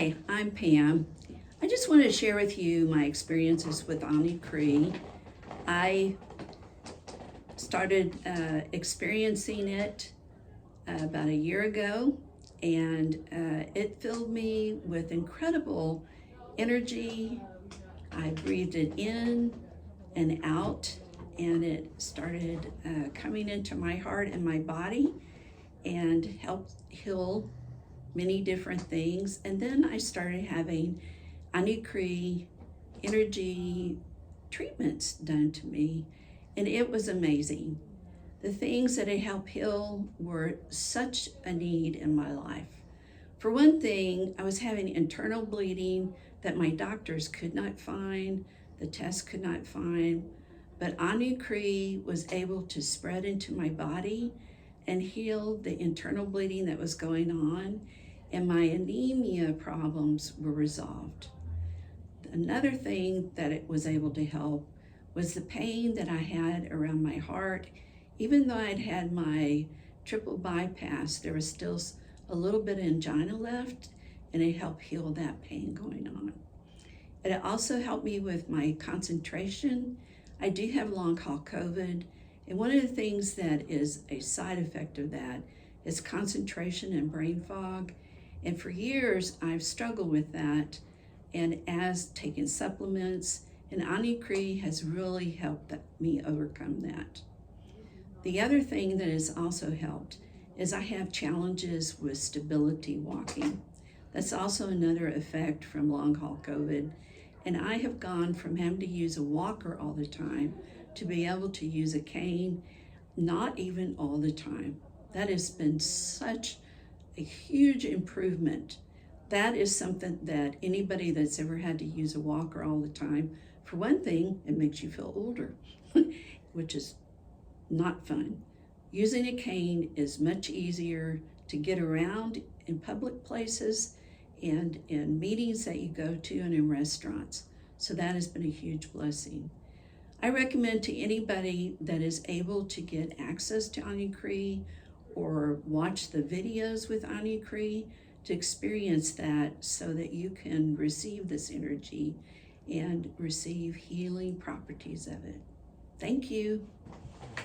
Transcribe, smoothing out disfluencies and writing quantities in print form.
Hi, I'm Pam. I just want to share with you my experiences with Cree. I started experiencing it about a year ago, and it filled me with incredible energy. I breathed it in and out, and it started coming into my heart and my body and helped heal many different things. And then I started having Cree energy treatments done to me, and it was amazing. The things that it helped heal were such a need in my life. For one thing, I was having internal bleeding that my doctors could not find, the tests could not find, but Cree was able to spread into my body and heal the internal bleeding that was going on, and my anemia problems were resolved. Another thing that it was able to help was the pain that I had around my heart. Even though I'd had my triple bypass, there was still a little bit of angina left, and it helped heal that pain going on. It also helped me with my concentration. I do have long haul COVID, and one of the things that is a side effect of that is concentration and brain fog. And for years, I've struggled with that, and as taking supplements, and Cree has really helped me overcome that. The other thing that has also helped is I have challenges with stability walking. That's also another effect from long haul COVID. And I have gone from having to use a walker all the time to be able to use a cane, not even all the time. That has been such a huge improvement. That is something that anybody that's ever had to use a walker all the time, for one thing, it makes you feel older, which is not fun. Using a cane is much easier to get around in public places and in meetings that you go to and in restaurants. So that has been a huge blessing. I recommend to anybody that is able to get access to Cree or watch the videos with Cree to experience that so that you can receive this energy and receive healing properties of it. Thank you.